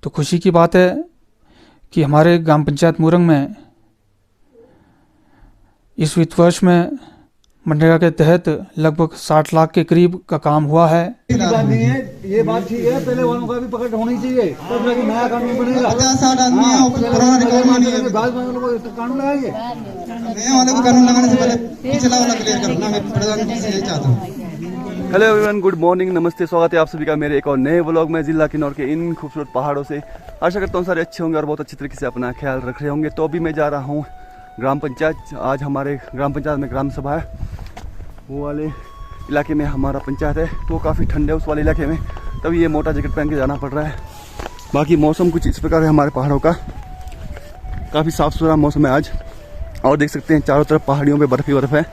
तो खुशी की बात है कि हमारे ग्राम पंचायत मूरंग में इस वित्त वर्ष में मनरेगा के तहत लगभग 60 लाख के करीब का काम हुआ है। बात नहीं है, ये बात ठीक है, पहले वालों का भी पकड़ होनी चाहिए, तब जाके नया कानून बनेगा। 50-60 आदमी है और कोरोना रिकॉर्ड नहीं है, बाद में लोगों को कानून लगाएंगे। नए वाले को कानून लगाने से पहले पिछला वाला क्लियर करना, मैं प्रधानमंत्री से यही चाहता हूँ। हेलो एवरीवन, गुड मॉर्निंग, नमस्ते, स्वागत है आप सभी का मेरे एक और नए व्लॉग में जिला किन्नौर के इन खूबसूरत पहाड़ों से। आशा करता हूँ सारे अच्छे होंगे और बहुत अच्छी तरीके से अपना ख्याल रख रहे होंगे। तो अभी मैं जा रहा हूँ ग्राम पंचायत। आज हमारे ग्राम पंचायत में ग्राम सभा है, वो वाले इलाके में हमारा पंचायत है, तो काफ़ी ठंड है उस वाले इलाके में, तभी ये मोटा जैकेट पहन के जाना पड़ रहा है। बाकी मौसम कुछ इस प्रकार है हमारे पहाड़ों का, काफ़ी साफ़ सुथरा मौसम है आज, और देख सकते हैं चारों तरफ पहाड़ियों पे बर्फ ही बर्फ है।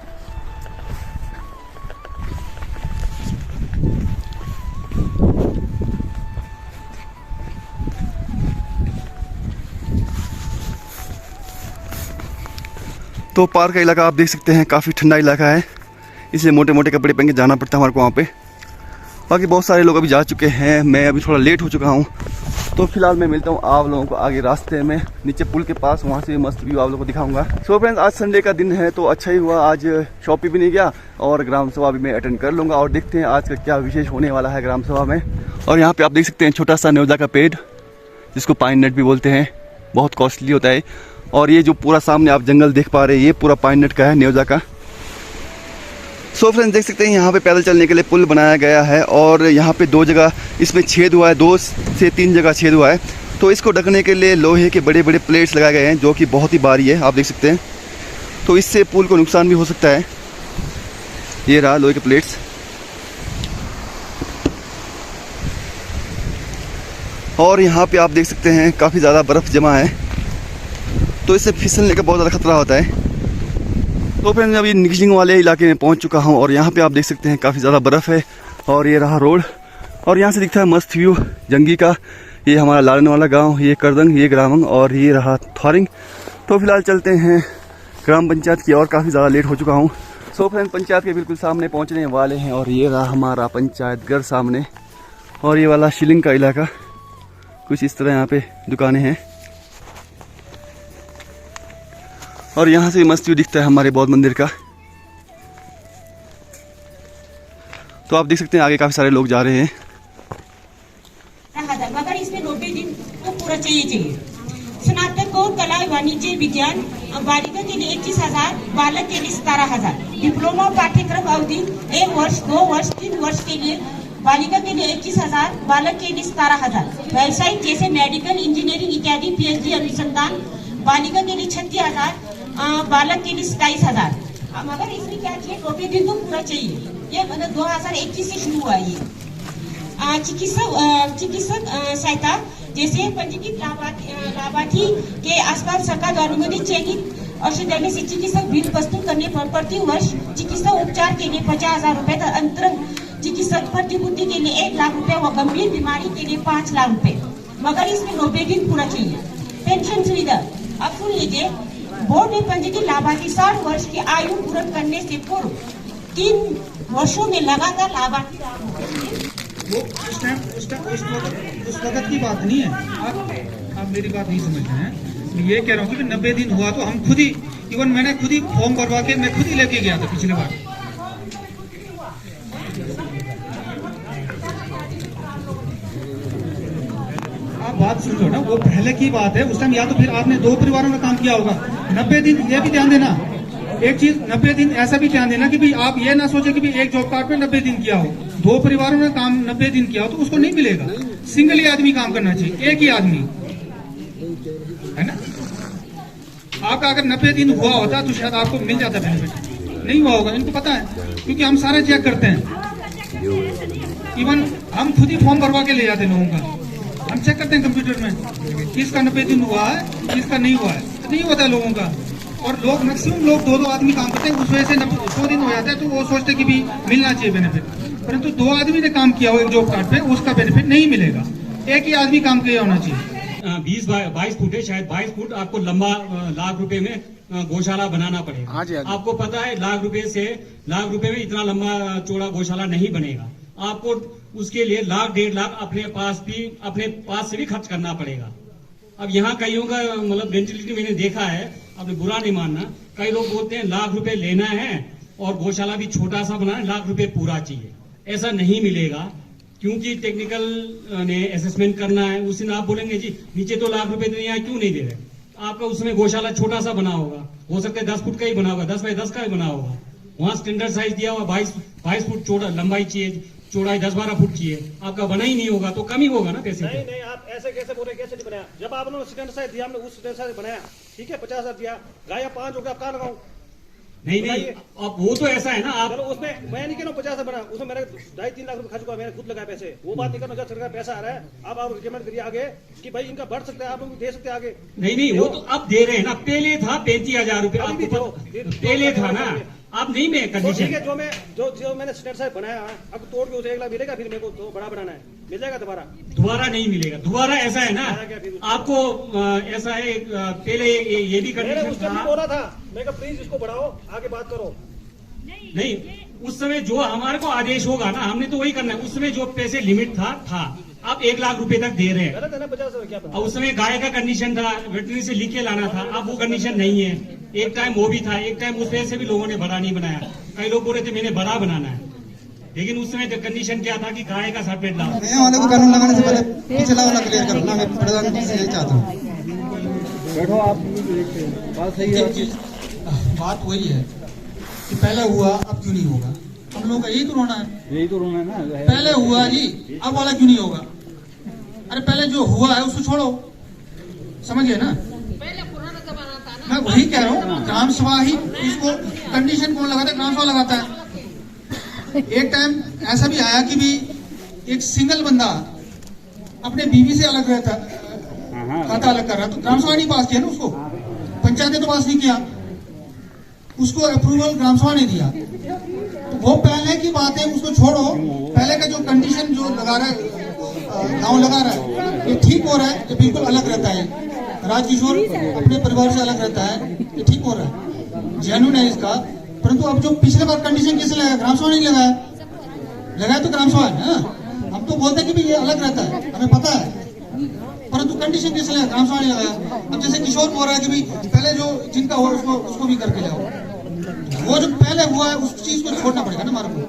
तो पार का इलाका आप देख सकते हैं, काफ़ी ठंडा इलाका है, इसलिए मोटे मोटे कपड़े पहन के जाना पड़ता है हमारे को वहाँ पे। बाकी बहुत सारे लोग अभी जा चुके हैं, मैं अभी थोड़ा लेट हो चुका हूँ। तो फिलहाल मैं मिलता हूँ आप लोगों को आगे रास्ते में, नीचे पुल के पास, वहाँ से मस्त व्यू आप लोगों को दिखाऊंगा। सो फ्रेंड्स, आज संडे का दिन है, तो अच्छा ही हुआ, आज शॉप पे भी नहीं गया और ग्राम सभा भी मैं अटेंड कर लूँगा। और देखते हैं आज का क्या विशेष होने वाला है ग्राम सभा में। और यहाँ पर आप देख सकते हैं छोटा सा न्योजा का पेड़, जिसको पाइन नट भी बोलते हैं, बहुत कॉस्टली होता है। और ये जो पूरा सामने आप जंगल देख पा रहे हैं, ये पूरा पाइन नट का है, न्योजा का। सो फ्रेंड्स, देख सकते हैं यहाँ पे पैदल चलने के लिए पुल बनाया गया है, और यहाँ पे 2 जगह इसमें छेद हुआ है, 2 से 3 जगह छेद हुआ है। तो इसको ढकने के लिए लोहे के बड़े बड़े प्लेट्स लगाए गए हैं, जो कि बहुत ही भारी है, आप देख सकते हैं। तो इससे पुल को नुकसान भी हो सकता है। ये रहा लोहे के प्लेट्स। और यहाँ पे आप देख सकते हैं काफ़ी ज़्यादा बर्फ़ जमा है, तो इससे फिसलने का बहुत ज़्यादा खतरा होता है। तो फिर मैं अभी निकलिंग वाले इलाके में पहुंच चुका हूं, और यहाँ पे आप देख सकते हैं काफ़ी ज़्यादा बर्फ़ है। और ये रहा रोड, और यहाँ से दिखता है मस्त व्यू जंगी का। ये हमारा लालन वाला गांव, ये करदंग, ये ग्रामंग, और ये रहा थॉरिंग। तो फिलहाल चलते हैं ग्राम पंचायत की, और काफ़ी ज़्यादा लेट हो चुका हूँ। सो फ्रेंड, पंचायत के बिल्कुल सामने पहुँचने वाले हैं, और ये रहा हमारा पंचायत घर सामने। और ये वाला शिलिंग का इलाका, कुछ इस तरह यहाँ पे दुकानें हैं, और यहाँ से मस्त व्यू दिखता है हमारे बौद्ध मंदिर का। तो आप देख सकते हैं आगे काफी सारे लोग जा रहे हैं। मगर इसमें 90 दिन तो पूरा चाहिए। स्नातक को कला वाणिज्य विज्ञान बालिका के लिए 21,000, बालक के लिए 17,000। डिप्लोमा पाठ्यक्रम अवधि 1 वर्ष, 2 वर्ष, 3 वर्ष के लिए बालिका के लिए 21,000, बालक के लिए 17,000। व्यावसायिक जैसे मेडिकल, इंजीनियरिंग इत्यादि, PhD अनुसंधान बालिका के लिए 36,000, बालक के लिए 27,000। मगर इसमें क्या चाहिए, 90 दिन तो पूरा चाहिए। ये मतलब 2021 से शुरू हुआ है। ये चिकित्सक सहायता जैसे पंजीकृत लाभार्थी के आसपास सरकार द्वारा अनुमोदित चयनित औषधालय से चिकित्सक बिल प्रस्तुत करने पर प्रति वर्ष चिकित्सा उपचार के लिए 50,000 रुपए, अंतर चिकित्सक प्रतिपूर्ति के लिए 1 लाख रुपए व गंभीर बीमारी के लिए 5 लाख रुपए। मगर इसमें 90 दिन पूरा चाहिए। पेंशन सुविधा, अब सुन लीजिए, बोर्ड ने पंजीकृत लाभार्थी 60 वर्ष की आयु पूर्ण करने से पूर्व 3 वर्षों में लगातार लाभार्थी वो उस वक्त की बात नहीं है। आप मेरी बात नहीं समझ रहे हैं। मैं ये कह रहा हूँ कि 90 दिन हुआ तो हम खुद ही, इवन मैंने खुद ही फॉर्म भरवा के मैं खुद ही लेके गया था पिछले बार। आप बात सुन लो ना, वो पहले की बात है। उस टाइम या तो फिर आपने 2 परिवारों में काम किया होगा। 90 दिन ये भी ध्यान देना, एक चीज 90 दिन ऐसा भी ध्यान देना कि भी आप ये ना सोचे कि भी एक जॉब कार्ड में 90 दिन किया हो। 2 परिवारों ने काम 90 दिन किया हो तो उसको नहीं मिलेगा। सिंगल ही आदमी काम करना चाहिए, एक ही आदमी, है ना। आपका अगर 90 दिन हुआ होता तो शायद आपको मिल जाता बेनिफिट, नहीं हुआ होगा, इनको पता है, क्योंकि हम सारा चेक करते हैं। इवन हम खुद ही फॉर्म भरवा के ले जाते हैं लोगों का, हम चेक करते हैं कंप्यूटर में, किसका 90 दिन हुआ है, किसका नहीं हुआ है, नहीं होता है लोगों का। और लोग मैक्सिमम लोग 2-2 आदमी काम करते हैं, उस वजह से 100 दिन हो जाता है तो वो सोचते कि भी मिलना चाहिए बेनिफिट। परंतु 2 आदमी ने काम किया हो एक जॉब कार्ड पे, उसका बेनिफिट नहीं मिलेगा। एक ही आदमी काम किया होना चाहिए। 20-22 फुट है, शायद 22 फुट आपको लंबा लाख रुपए में गौशाला बनाना पड़ेगा। आपको पता है लाख रुपए में इतना लंबा चौड़ा गौशाला नहीं बनेगा। आपको उसके लिए लाख 1.5 लाख अपने पास से भी खर्च करना पड़ेगा। अब यहाँ कईयों का मतलब मेंटेलिटी मैंने देखा है, आपने बुरा नहीं मानना, कई लोग बोलते हैं लाख रुपए लेना है और गौशाला भी छोटा सा बनाना है, लाख रुपए पूरा चाहिए। ऐसा नहीं मिलेगा, क्योंकि टेक्निकल ने असेसमेंट करना है। उस दिन आप बोलेंगे जी नीचे तो लाख रुपए नहीं आए, क्यों नहीं दे रहे? आपका उसमें गौशाला छोटा सा बना होगा, हो सकता है 10 फुट का ही बना होगा, 10 बाय 10 का ही बना होगा। वहां स्टैंडर्ड साइज दिया हुआ 22 फुट चौड़ा लंबाई चाहिए, चौड़ाई 10-12 फुट चाहिए, आपका बना ही नहीं होगा तो कम ही होगा ना पैसे। नहीं, आप ऐसे कैसे बोल रहे, कैसे नहीं बनाया? जब आपने स्टैंडर्ड साइज दिया, हमने उस स्टैंडर्ड साइज बनाया, ठीक है, 50,000 दिया, गाया 5 हो गया, आप कहाँ लगाऊं? नहीं, अब वो तो ऐसा है ना, आप चलो उसमें मैं नहीं कह रहा हूँ 50 बना, उसमें मैंने 2.5-3 लाख रुपए खर्च हुआ, मैंने खुद लगाए पैसे, वो बात नहीं करना। जब सरकार पैसा आ रहा है, आप रिकमेंड करिए आगे कि भाई इनका बढ़ सकता है, आप लोग दे सकते हैं आगे। नहीं, वो तो अब दे रहे हैं ना, पहले था 35,000 रुपए, आपको पहले था ना, अब नहीं में तो कंडीशन। ठीक है, जो मैंने स्टैंडर्ड साइज बनाया, अब तोड़ के उसे 1 लाख मिलेगा, फिर मेरे को तो बड़ा बनाना है, मिल जाएगा दोबारा नहीं मिलेगा दोबारा। ऐसा है ना, आपको ऐसा है, पहले ये भी कंडीशन था, बोला था मैं प्लीज इसको बढ़ाओ, आगे बात करो। नहीं, उस समय जो हमारे को आदेश होगा ना, हमने तो वही करना है। उस समय जो पैसे लिमिट था, आप 1 लाख रुपए तक दे रहे हैं। गलत है ना, 50 क्या और उस समय गाय का कंडीशन था, वेटरनरी से लिख के लाना था, अब वो कंडीशन नहीं है। एक टाइम वो भी था, एक टाइम उस वजह से भी लोगों ने बड़ा नहीं बनाया। कई लोग बोल रहे थे मैंने बड़ा बनाना है, लेकिन उस समय कंडीशन क्या था कि गाय का सर्टिफिकेट लाओ। नया वाले को कानून लगाने से पहले पिछला वाला क्लियर करना, मैं प्रधानमंत्री से यही चाहता हूँ। बैठो आप, बात सही है। बात वही है कि पहले हुआ अब क्यों नहीं होगा? हम लोग का यही तो रोना है, यही तो रोना है ना, पहले हुआ जी अब वाला क्यों नहीं होगा? अरे पहले जो हुआ है उसको छोड़ो, समझिए ना। मैं वही कह रहा हूँ, ग्राम सभा ही इसको कंडीशन कौन लगाता है? ग्राम सभा लगाता है। एक टाइम ऐसा भी आया कि भी एक सिंगल बंदा अपने बीवी से अलग रहता, खाता अलग कर रहा, तो ग्राम सभा नहीं पास किया ना उसको, पंचायत ने तो पास नहीं किया, उसको अप्रूवल ग्राम सभा ने दिया। तो वो पहले की बात है, उसको छोड़ो। पहले का जो कंडीशन जो लगा रहा है, गाँव लगा रहा है, ये ठीक हो रहा है, ये बिल्कुल अलग रहता है। राजकिशोर अपने परिवार से अलग रहता है, ये ठीक हो रहा है, जेन्युइन है इसका। परंतु अब जो पिछले बार कंडीशन किसने लगाया? ग्राम सभा नहीं लगाया तो ग्राम सभा है ना। हम तो बोलते हैं कि भी ये अलग रहता है, हमें पता है, परंतु कंडीशन किसने लगाया? ग्राम सभा नहीं लगाया। अब जैसे किशोर बोल रहा है कि भी पहले जो जिनका हो उसको भी करके जाओ, वो जो पहले हुआ है उस चीज को छोड़ना पड़ेगा ना हमारे को।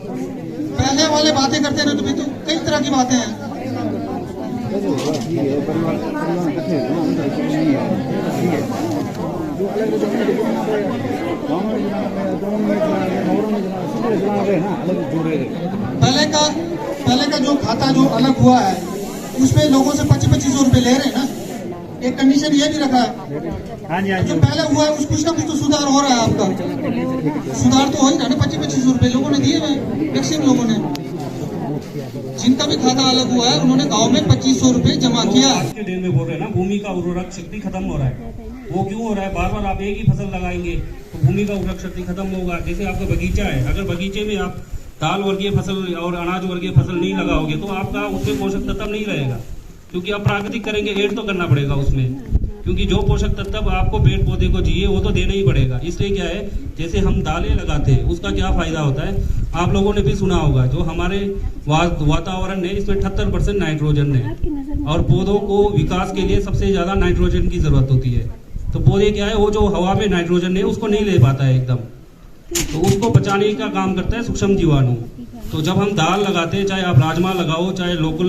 पहले वाले बातें करते रहे तो कई तरह की बातें हैं। पहले का जो खाता जो अलग हुआ है उसमें लोगों से 2500 रुपए ले रहे हैं ना। एक कंडीशन ये भी रखा है, जो पहले हुआ है कुछ ना कुछ तो सुधार हो रहा है। आपका सुधार तो हो ही रहा है ना। 2500 रुपए लोगों ने दिए हैं, मैक्सिमम लोगों ने, जिनका भी खाता अलग हुआ है उन्होंने गांव में 2500 रुपए जमा किया। आज के दिन में बोल रहे हैं ना, भूमि का उर्वरक शक्ति खत्म हो रहा है। वो क्यों हो रहा है? बार बार आप एक ही फसल लगाएंगे तो भूमि का उर्वरक शक्ति खत्म होगा। जैसे आपका बगीचा है, अगर बगीचे में आप दाल वर्गीय फसल और अनाज वर्गीय फसल नहीं लगाओगे तो आपका उसमें पोषक तत्व नहीं रहेगा, क्योंकि आप प्राकृतिक करेंगे, ऐड तो करना पड़ेगा उसमें, क्योंकि जो पोषक तत्व आपको पेड़ पौधे को चाहिए वो तो देना ही पड़ेगा। इसलिए क्या है, जैसे हम दालें लगाते हैं उसका क्या फायदा होता है, आप लोगों ने भी सुना होगा, जो हमारे वातावरण है इसमें 78% नाइट्रोजन है, और पौधों को विकास के लिए सबसे ज्यादा नाइट्रोजन की जरूरत होती है। तो पौधे क्या है, वो जो हवा में नाइट्रोजन है उसको नहीं ले पाता है एकदम, तो उसको बचाने का काम करता है सूक्ष्म जीवाणु। तो जब हम दाल लगाते हैं, चाहे आप राजमा लगाओ, चाहे लोकल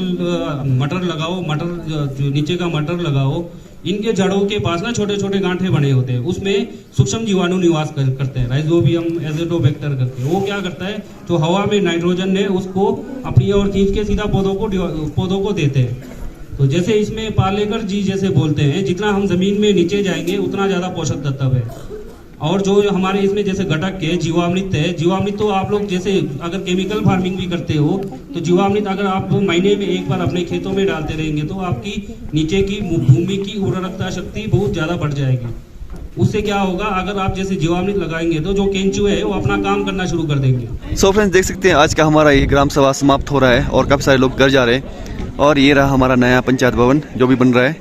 मटर लगाओ, मटर जो नीचे का मटर लगाओ, इनके जड़ों के पास ना छोटे छोटे गांठे बने होते हैं, उसमें सूक्ष्म जीवाणु निवास करते हैं, राइजोबियम एजिडोबैक्टर करके। वो क्या करता है, जो हवा में नाइट्रोजन है उसको अपनी ओर खींच के सीधा पौधों को देते हैं। तो जैसे इसमें पालेकर जी जैसे बोलते हैं, जितना हम जमीन में नीचे जाएंगे उतना ज्यादा पोषक तत्व है। और जो हमारे इसमें जैसे घटक है, जीवामृत है, जीवामृत तो आप लोग जैसे अगर केमिकल फार्मिंग भी करते हो तो जीवामृत अगर आप महीने में एक बार अपने खेतों में डालते रहेंगे तो आपकी नीचे की भूमि की उर्वरकता शक्ति बहुत ज्यादा बढ़ जाएगी। उससे क्या होगा, अगर आप जैसे जीवामृत लगाएंगे तो जो केंचुए है वो अपना काम करना शुरू कर देंगे। सो फ्रेंड्स, देख सकते हैं आज का हमारा ये ग्राम सभा समाप्त हो रहा है और काफ़ी सारे लोग घर जा रहे हैं, और ये रहा हमारा नया पंचायत भवन जो भी बन रहा है।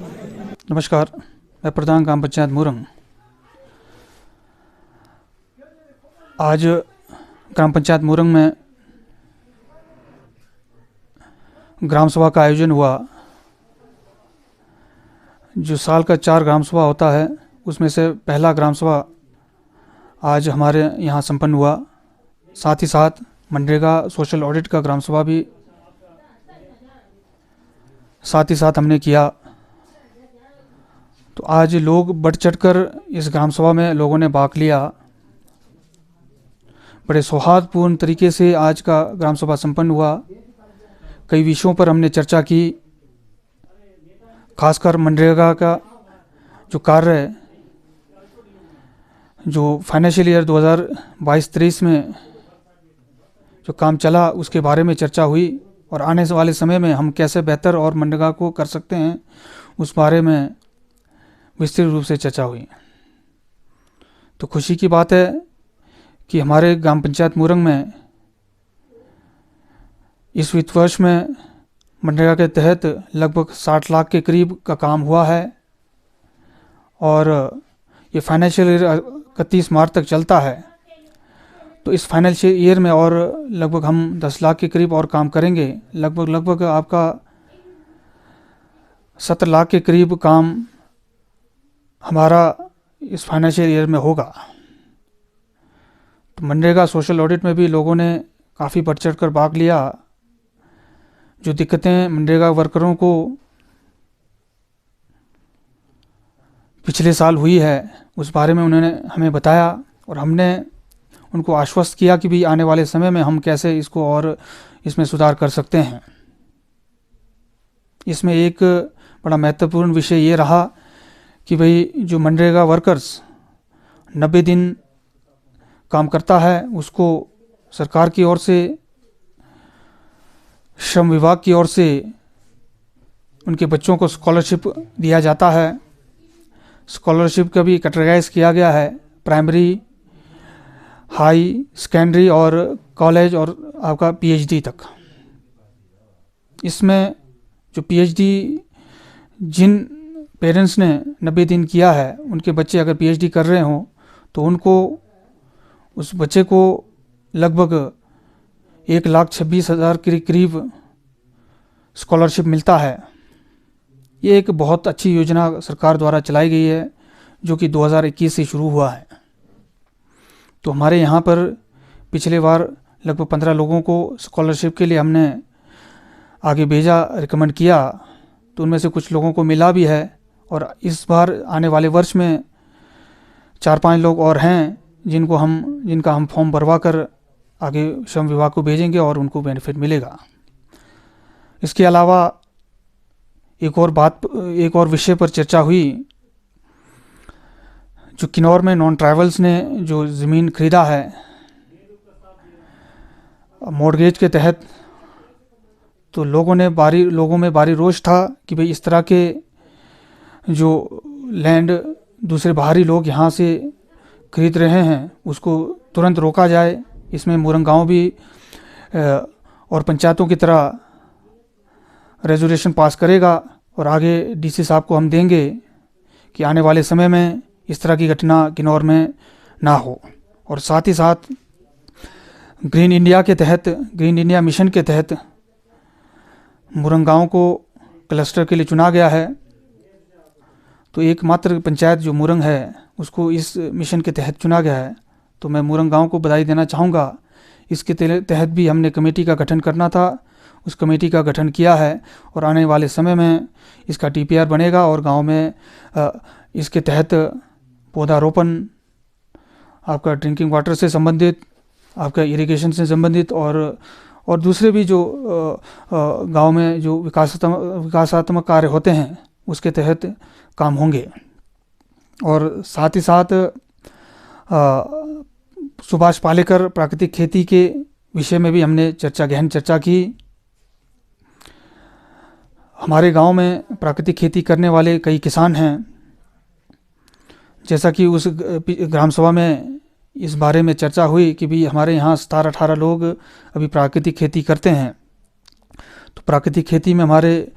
नमस्कार, मैं प्रधान ग्राम पंचायत मुरंग। आज ग्राम पंचायत मुरंग में ग्राम सभा का आयोजन हुआ। जो साल का 4 ग्राम सभा होता है उसमें से पहला ग्राम सभा आज हमारे यहाँ संपन्न हुआ। साथ ही साथ मनरेगा सोशल ऑडिट का ग्राम सभा भी साथ ही साथ हमने किया। तो आज लोग बढ़ चढ़कर इस ग्राम सभा में लोगों ने भाग लिया। बड़े सौहार्दपूर्ण तरीके से आज का ग्राम सभा संपन्न हुआ। कई विषयों पर हमने चर्चा की, खासकर मनरेगा का जो कार्य है, जो फाइनेंशियल ईयर 2022-23 में जो काम चला उसके बारे में चर्चा हुई और आने वाले समय में हम कैसे बेहतर और मनरेगा को कर सकते हैं उस बारे में विस्तृत रूप से चर्चा हुई। तो खुशी की बात है कि हमारे ग्राम पंचायत मुरंग में इस वित्त वर्ष में मनरेगा के तहत लगभग 60 लाख के करीब का काम हुआ है और ये फाइनेंशियल ईयर 31 मार्च तक चलता है। तो इस फाइनेंशियल ईयर में और लगभग हम 10 लाख के करीब और काम करेंगे। लगभग आपका 70 लाख के करीब काम हमारा इस फाइनेंशियल ईयर में होगा। तो मनरेगा सोशल ऑडिट में भी लोगों ने काफ़ी बढ़ चढ़ कर भाग लिया। जो दिक्कतें मनरेगा वर्करों को पिछले साल हुई है उस बारे में उन्होंने हमें बताया और हमने उनको आश्वस्त किया कि भी आने वाले समय में हम कैसे इसको और इसमें सुधार कर सकते हैं। इसमें एक बड़ा महत्वपूर्ण विषय ये रहा कि भाई जो मनरेगा वर्कर्स 90 दिन काम करता है उसको सरकार की ओर से, श्रम विभाग की ओर से उनके बच्चों को स्कॉलरशिप दिया जाता है। स्कॉलरशिप का भी कैटेगराइज किया गया है, प्राइमरी, हाई, सेकेंडरी और कॉलेज और आपका पीएचडी तक। इसमें जो पीएचडी जिन पेरेंट्स ने 90 दिन किया है उनके बच्चे अगर पीएचडी कर रहे हों तो उनको उस बच्चे को लगभग 1,26,000 के करीब स्कॉलरशिप मिलता है। ये एक बहुत अच्छी योजना सरकार द्वारा चलाई गई है जो कि 2021 से शुरू हुआ है। तो हमारे यहाँ पर पिछले बार लगभग 15 लोगों को स्कॉलरशिप के लिए हमने आगे भेजा, रिकमेंड किया, तो उनमें से कुछ लोगों को मिला भी है और इस बार आने वाले वर्ष में 4-5 लोग और हैं जिनका हम फॉर्म भरवा कर आगे श्रम विभाग को भेजेंगे और उनको बेनिफिट मिलेगा। इसके अलावा एक और विषय पर चर्चा हुई। जो किन्नौर में नॉन ट्राइबल्स ने जो ज़मीन खरीदा है मॉर्गेज के तहत, तो लोगों में भारी रोष था कि भाई इस तरह के जो लैंड दूसरे बाहरी लोग यहाँ से खरीद रहे हैं उसको तुरंत रोका जाए। इसमें मुरंग गाँव भी और पंचायतों की तरह रेजोल्यूशन पास करेगा और आगे डीसी साहब को हम देंगे कि आने वाले समय में इस तरह की घटना किन्नौर में ना हो। और साथ ही साथ ग्रीन इंडिया मिशन के तहत मुरंग गाँव को क्लस्टर के लिए चुना गया है। तो एकमात्र पंचायत जो मुरंग है उसको इस मिशन के तहत चुना गया है। तो मैं मुरंग गाँव को बधाई देना चाहूँगा। इसके तहत भी हमने कमेटी का गठन करना था, उस कमेटी का गठन किया है और आने वाले समय में इसका टीपीआर बनेगा और गांव में इसके तहत पौधारोपण, आपका ड्रिंकिंग वाटर से संबंधित, आपका इरिगेशन से संबंधित और दूसरे भी जो गांव में जो विकासात्मक कार्य होते हैं उसके तहत काम होंगे। और साथ ही साथ सुभाष पालेकर प्राकृतिक खेती के विषय में भी हमने गहन चर्चा की। हमारे गांव में प्राकृतिक खेती करने वाले कई किसान हैं। जैसा कि उस ग्राम सभा में इस बारे में चर्चा हुई कि भी हमारे यहाँ 17-18 लोग अभी प्राकृतिक खेती करते हैं। तो प्राकृतिक खेती में हमारे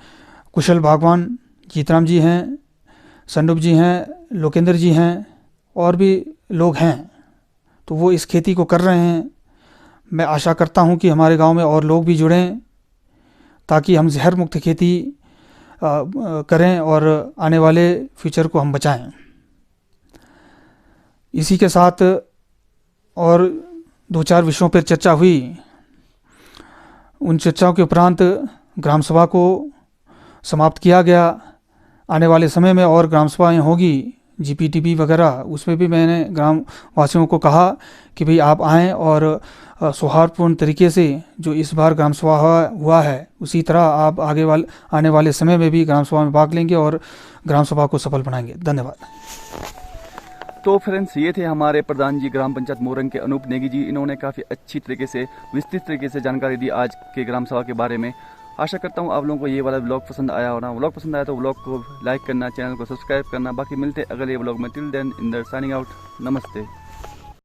कुशल बागवान जीतराम जी हैं, संडुप जी हैं, लोकेंद्र जी हैं और भी लोग हैं। तो वो इस खेती को कर रहे हैं। मैं आशा करता हूँ कि हमारे गांव में और लोग भी जुड़ें, ताकि हम जहर मुक्त खेती करें और आने वाले फ्यूचर को हम बचाएं। इसी के साथ और 2-4 विषयों पर चर्चा हुई। उन चर्चाओं के उपरांत ग्राम सभा को समाप्त किया गया। आने वाले समय में और ग्राम सभाएँ होगी, GPTB वगैरह, उसमें भी मैंने ग्राम वासियों को कहा कि भाई आप आएँ और सौहार्दपूर्ण तरीके से जो इस बार ग्राम सभा हुआ है उसी तरह आप आने वाले समय में भी ग्राम सभा में भाग लेंगे और ग्राम सभा को सफल बनाएंगे। धन्यवाद। तो फ्रेंड्स, ये थे हमारे प्रधान जी ग्राम पंचायत मोरंग के अनूप नेगी जी। इन्होंने काफ़ी अच्छी तरीके से, विस्तृत तरीके से जानकारी दी आज के ग्राम सभा के बारे में। आशा करता हूँ आप लोगों को ये वाला व्लॉग पसंद आया होगा। व्लॉग पसंद आया तो व्लॉग को लाइक करना, चैनल को सब्सक्राइब करना। बाकी मिलते अगले व्लॉग में। Till then, in the signing out. नमस्ते।